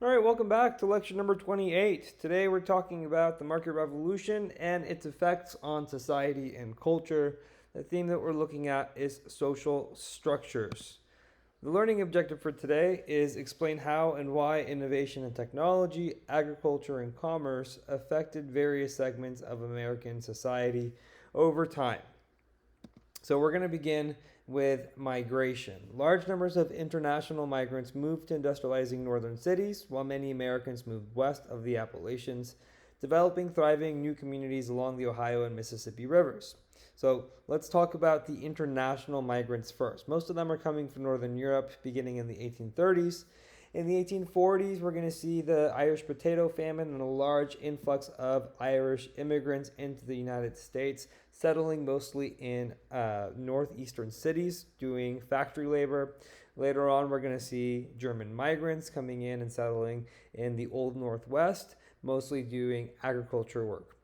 All right, welcome back to lecture number 28. Today we're talking about the market revolution and its effects on society and culture. The theme that we're looking at is social structures. The learning objective for today is explain how and why innovation in technology, agriculture, and commerce affected various segments of American society over time. So we're going to begin with migration. Large numbers of international migrants moved to industrializing northern cities, while many Americans moved west of the Appalachians, developing thriving new communities along the Ohio and Mississippi rivers. So let's talk about the international migrants first. Most of them are coming from Northern Europe beginning in the 1830s. In the 1840s, we're going to see the Irish potato famine and a large influx of Irish immigrants into the United States, settling mostly in northeastern cities, doing factory labor. Later on, we're going to see German migrants coming in and settling in the Old Northwest, mostly doing agriculture work.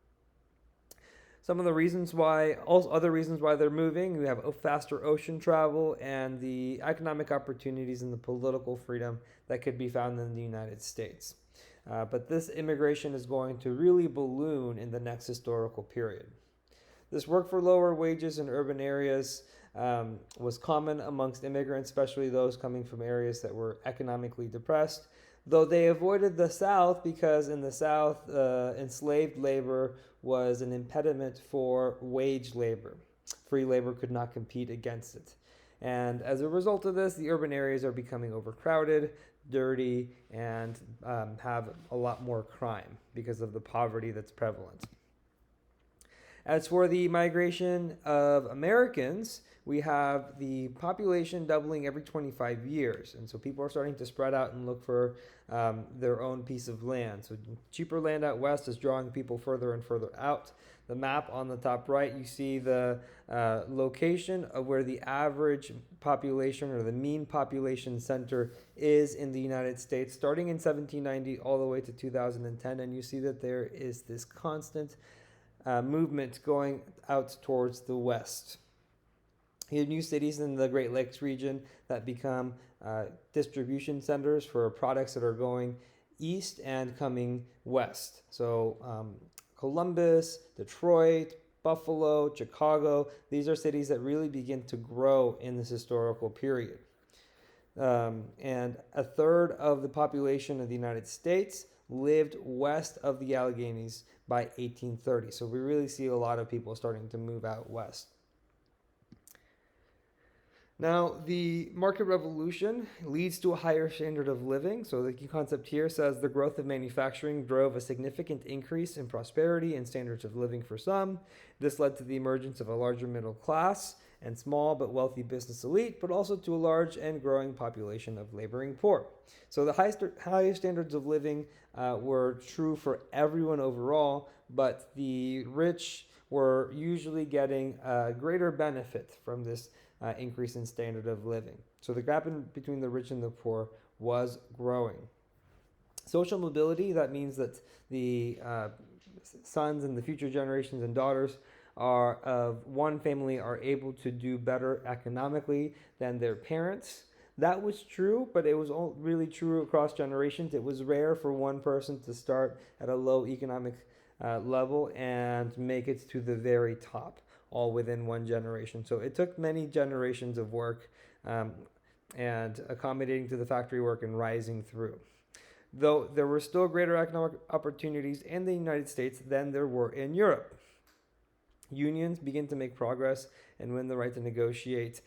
Some of the reasons why, also other reasons why they're moving, we have faster ocean travel and the economic opportunities and the political freedom that could be found in the United States. But this immigration is going to really balloon in the next historical period. This work for lower wages in urban areas was common amongst immigrants, especially those coming from areas that were economically depressed. Though they avoided the South because in the South, enslaved labor was an impediment for wage labor. Free labor could not compete against it. And as a result of this, the urban areas are becoming overcrowded, dirty, and have a lot more crime because of the poverty that's prevalent. As for the migration of Americans, we have the population doubling every 25 years. And so people are starting to spread out and look for their own piece of land. So cheaper land out west is drawing people further and further out. The map on the top right, you see the location of where the average population or the mean population center is in the United States, starting in 1790 all the way to 2010. And you see that there is this constant movement going out towards the west. You have new cities in the Great Lakes region that become distribution centers for products that are going east and coming west. So Columbus, Detroit, Buffalo, Chicago, these are cities that really begin to grow in this historical period. And a third of the population of the United States lived west of the Alleghenies by 1830. So we really see a lot of people starting to move out west. Now, the market revolution leads to a higher standard of living. So the key concept here says the growth of manufacturing drove a significant increase in prosperity and standards of living for some. This led to the emergence of a larger middle class and small but wealthy business elite, but also to a large and growing population of laboring poor. So the higher standards of living were true for everyone overall, but the rich were usually getting a greater benefit from this increase in standard of living. So the gap between the rich and the poor was growing. Social mobility, that means that the sons and the future generations and daughters of one family are able to do better economically than their parents. That was true, but it was really true across generations. It was rare for one person to start at a low economic level and make it to the very top, all within one generation. So it took many generations of work and accommodating to the factory work and rising through. Though there were still greater economic opportunities in the United States than there were in Europe. Unions begin to make progress and win the right to negotiate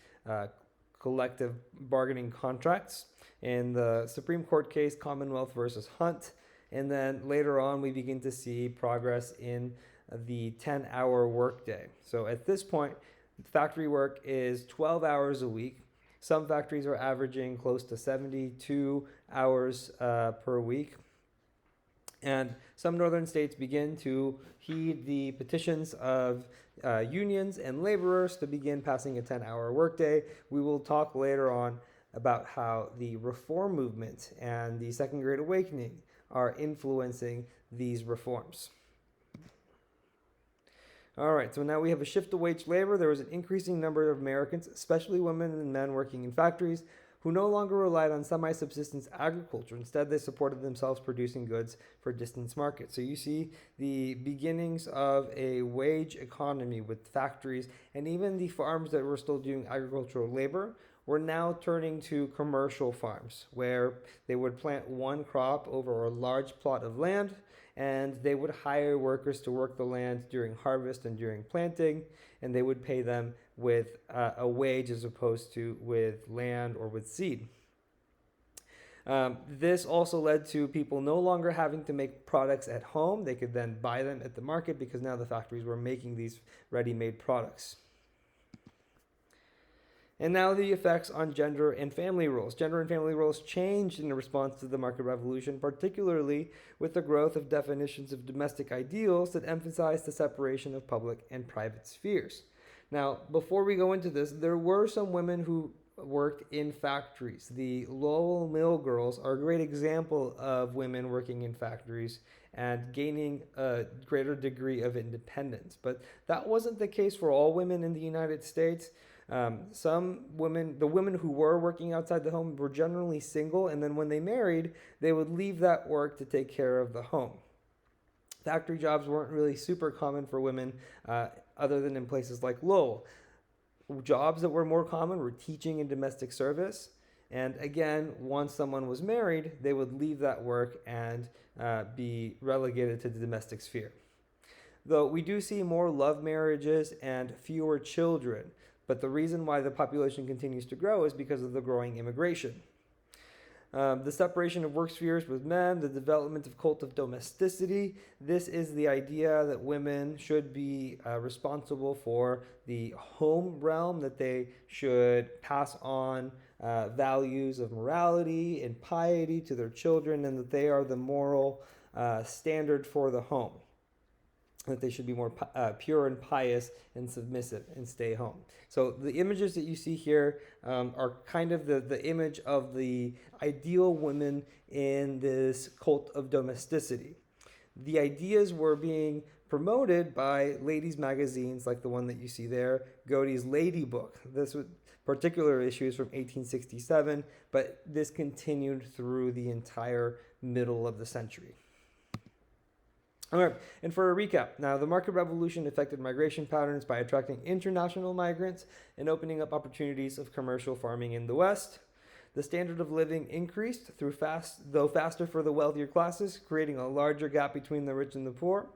collective bargaining contracts. In the Supreme Court case, Commonwealth versus Hunt. And then later on, we begin to see progress in the 10-hour workday. So at this point, factory work is 12 hours a week. Some factories are averaging close to 72 hours per week. And some northern states begin to heed the petitions of unions and laborers to begin passing a 10-hour workday. We will talk later on about how the reform movement and the Second Great Awakening are influencing these reforms. All right, so now we have a shift to wage labor. There was an increasing number of Americans, especially women and men, working in factories, who no longer relied on semi-subsistence agriculture. Instead, they supported themselves producing goods for distant markets. So you see the beginnings of a wage economy with factories, and even the farms that were still doing agricultural labor were now turning to commercial farms where they would plant one crop over a large plot of land, and they would hire workers to work the land during harvest and during planting, and they would pay them with a wage as opposed to with land or with seed. This also led to people no longer having to make products at home. They could then buy them at the market because now the factories were making these ready-made products. And now the effects on gender and family roles. Gender and family roles changed in response to the market revolution, particularly with the growth of definitions of domestic ideals that emphasize the separation of public and private spheres. Now, before we go into this, there were some women who worked in factories. The Lowell Mill girls are a great example of women working in factories and gaining a greater degree of independence. But that wasn't the case for all women in the United States. Some women, the women who were working outside the home, were generally single, and then when they married, they would leave that work to take care of the home. Factory jobs weren't really super common for women, other than in places like Lowell. Jobs that were more common were teaching and domestic service. And again, once someone was married, they would leave that work and be relegated to the domestic sphere. Though we do see more love marriages and fewer children. But the reason why the population continues to grow is because of the growing immigration. The separation of work spheres with men, the development of cult of domesticity. This is the idea that women should be responsible for the home realm, that they should pass on values of morality and piety to their children, and that they are the moral standard for the home. That they should be more pure and pious and submissive and stay home. So the images that you see here are kind of the image of the ideal women in this cult of domesticity. The ideas were being promoted by ladies' magazines like the one that you see there, Godey's Lady Book. This particular issue is from 1867, but this continued through the entire middle of the century. All right, and for a recap, now the market revolution affected migration patterns by attracting international migrants and opening up opportunities of commercial farming in the West. The standard of living increased though faster for the wealthier classes, creating a larger gap between the rich and the poor.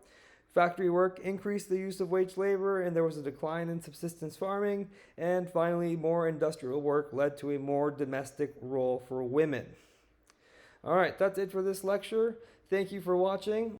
Factory work increased the use of wage labor, and there was a decline in subsistence farming. And finally, more industrial work led to a more domestic role for women. All right, that's it for this lecture. Thank you for watching.